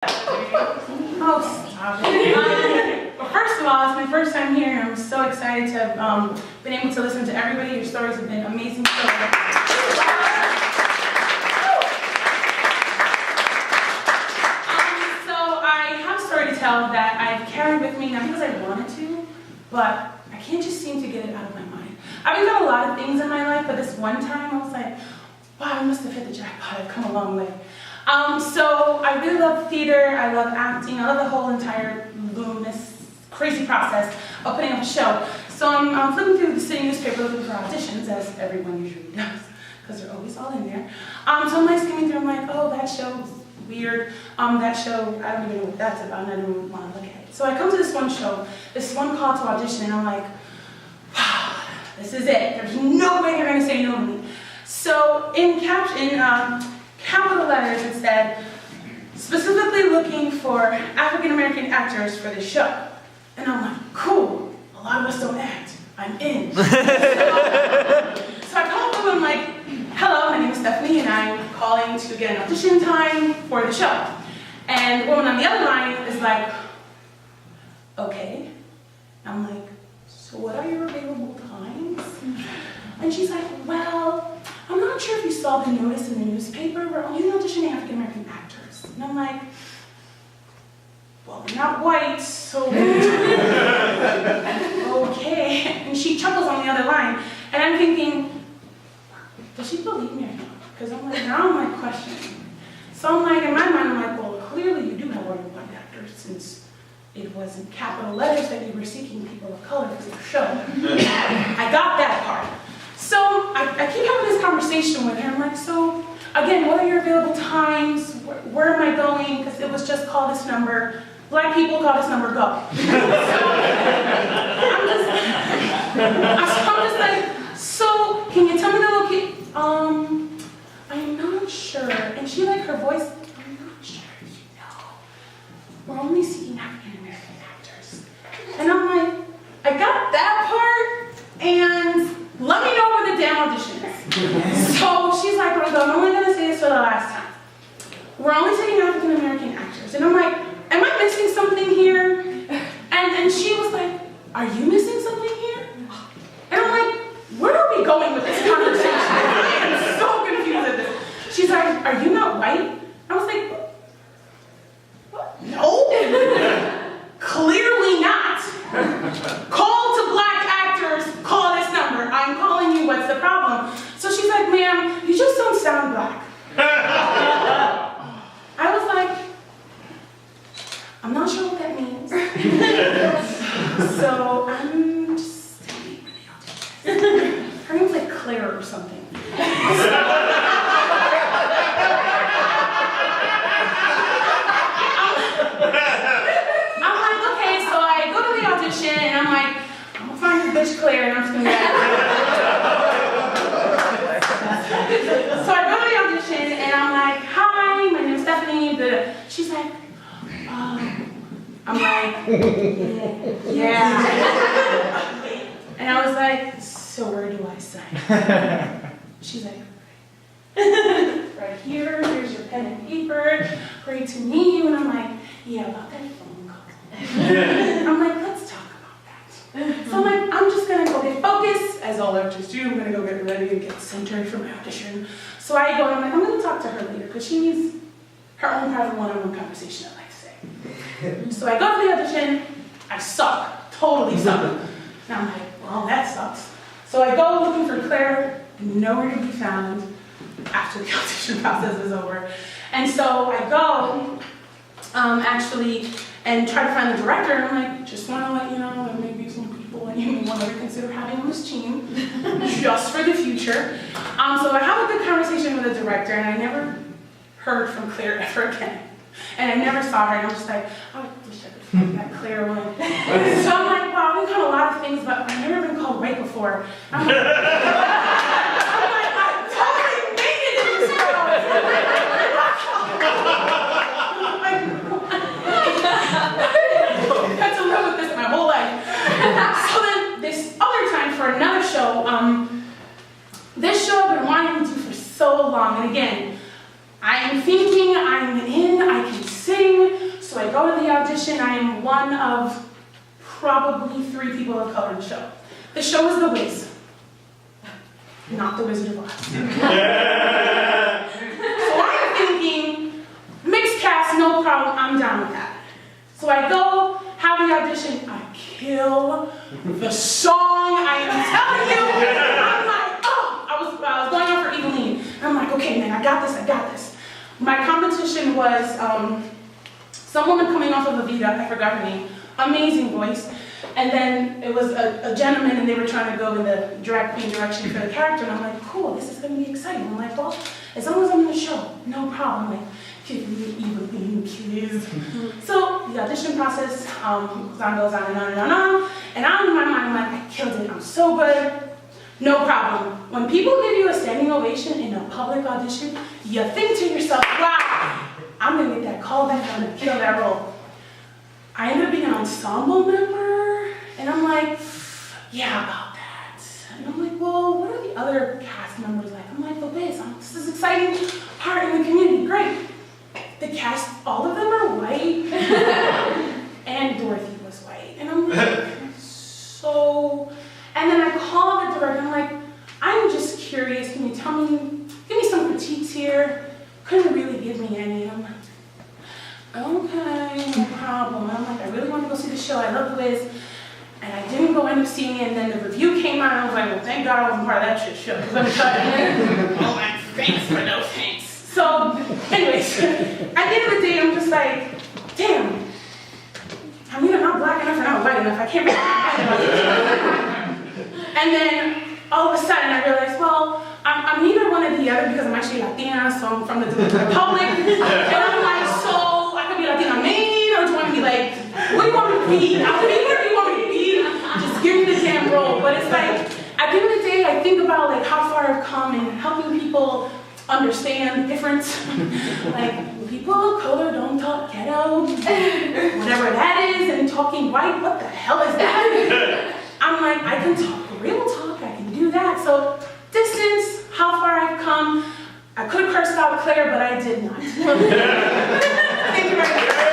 Oh, stop it. Well, first of all, it's my first time here, and I'm so excited to have been able to listen to everybody. Your stories have been amazing. So I have a story to tell that I've carried with me, not because I wanted to, but I can't just seem to get it out of my mind. I've done a lot of things in my life, but this one time I was like, wow, I must have hit the jackpot. I've come a long way. So I really love theater, I love acting, I love the whole entire luminous, crazy process of putting up a show. So I'm flipping through the city newspaper looking for auditions, as everyone usually does, because they're always all in there. So I'm like skimming through, I'm like, oh, that show's weird. That show, I don't even know what that's about, and I don't even want to look at it. So I come to this one show, this one call to audition, and I'm like, wow, this is it. There's no way they're going to say no to me. So in capital letters, it said, specifically looking for African American actors for this show. And I'm like, cool, a lot of us don't act, I'm in. So I call them, I'm like, hello, my name is Stephanie, and I'm calling to get an audition time for the show. And the woman on the other line is like, okay. I'm like, so what are your available times? And she's like, well, I'm not sure if you saw the notice in the newspaper, we're only auditioning African American actors. And I'm like, well, they're not white, so okay. And she chuckles on the other line, and I'm thinking, does she believe me or not? Because I'm like, now I'm like questioning. So I'm like, in my mind, I'm like, well, clearly you do have all your white actors, since it was in capital letters that you were seeking people of color for your show. I got that part. So I keep having this conversation with her. I'm like, so again, what are your available times? Where am I going? Because it was just call this number. Black people, call this number, go. I'm just like, so can you tell me the location? I'm not sure. And she like her voice, I'm not sure if you know. We're only seeking African American actors. And I'm like, I got that part, and let me know when the damn audition is. So she's like, I'm only gonna say this for the last time. We're only taking African American actors. And I'm like, am I missing something here? And she was like, are you missing something here? And I'm like, where are we going with this conversation? I am so confused at this. She's like, are you not white? I was like, what? No. Clearly not. Call to black actors, call this number. I'm calling you, what's the problem? So she's like, ma'am, you just don't sound black. I was like, I'm not sure what that means. So I'm just standing for the audition. Her name's like Claire or something. I'm like, okay, so I go to the audition and I'm like, I'm gonna find this bitch Claire and I'm just gonna get So I go to the audition and I'm like, hi, my name's Stephanie. But she's like, I'm like, yeah. And I was like, so where do I sign? She's like, right here, here's your pen and paper, great to meet you. And I'm like, yeah, about that phone call. I'm like, let's talk about that. So I'm like, I'm just gonna go get focused, as all actors do. I'm gonna go get ready and get centered for my audition. So I go and I'm like, I'm gonna talk to her later, because she needs her own private one-on-one conversation, I like to say. So I go to the audition, I suck, totally suck. And I'm like, well, that sucks. So I go looking for Claire, nowhere to be found after the audition process is over. And so I go, actually, and try to find the director, and I'm like, just want to let you know that maybe some people that you may want to consider having on this team, just for the future. So I have a good conversation with the director, and I never heard from Claire ever again. And I never saw her, and I'm just like, I wish I could find that Claire one. So I'm like, wow, I've been called a lot of things, but I've never been called white before. I'm like, I totally made it in this world. I had to live with this my whole life. So then, this other time for another show, this show I've been wanting to do for so long, and again, I'm thinking I'm in, I can sing, So I go to the audition. I am one of probably 3 people of color in the show. The show is The Wiz, not The Wizard of Oz. So I'm thinking, mixed cast, no problem, I'm down with that. So I go, have the audition, I kill the song, I am telling you. I'm like, oh, I was going on for Eveline. I'm like, okay, man, I got this. My competition was some woman coming off of Evita, I forgot her name, amazing voice. And then it was a gentleman, and they were trying to go in the drag queen direction for the character, and I'm like, cool, this is going to be exciting. I'm like, well, as long as I'm in the show, no problem. Like, give me Eveline, please. So the audition process goes on and on and on and on. And I'm in my mind, I'm like, I killed it, I'm so good. No problem. When people give you a standing ovation in a public audition, you think to yourself, wow, I'm going to get that call back, I'm going to kill that role. I ended up being an ensemble member, and I'm like, yeah, about that. And I'm like, well, what are the other cast members like? I'm like, The Wiz, this is exciting part in the community, great. The cast, all of them are white, and Dorothy was white. And I'm like, so, and then I call the director, I'm like, I'm just curious, can you tell me, give me some critiques here? Couldn't really give me any. I'm like, okay, no problem. And I'm like, I really want to go see the show. I love The Wiz. And I didn't go end up seeing it. And then the review came out. And I was like, well, thank God I wasn't part of that shit show. Because I'm trying oh, my thanks for no thanks. So, anyways, at the end of the day, I'm just like, damn. I'm either not black enough or not white enough. I can't really about it. And then all of a sudden, I realized, well, I'm neither one or the other because I'm actually Latina, so I'm from the Dominican Republic. And I'm like, so. Latina main, or do you want to be like, what do you want me to be? I'll be whatever you want me to be. Just give me the damn role. But it's like, at the end of the day, I think about like how far I've come in helping people understand the difference. Like, people of color don't talk ghetto, whatever that is, and talking white, what the hell is that? I'm like, I can talk real talk, I can do that. So, distance, how far I've come. I could have cursed out Claire, but I did not. Thank you very much.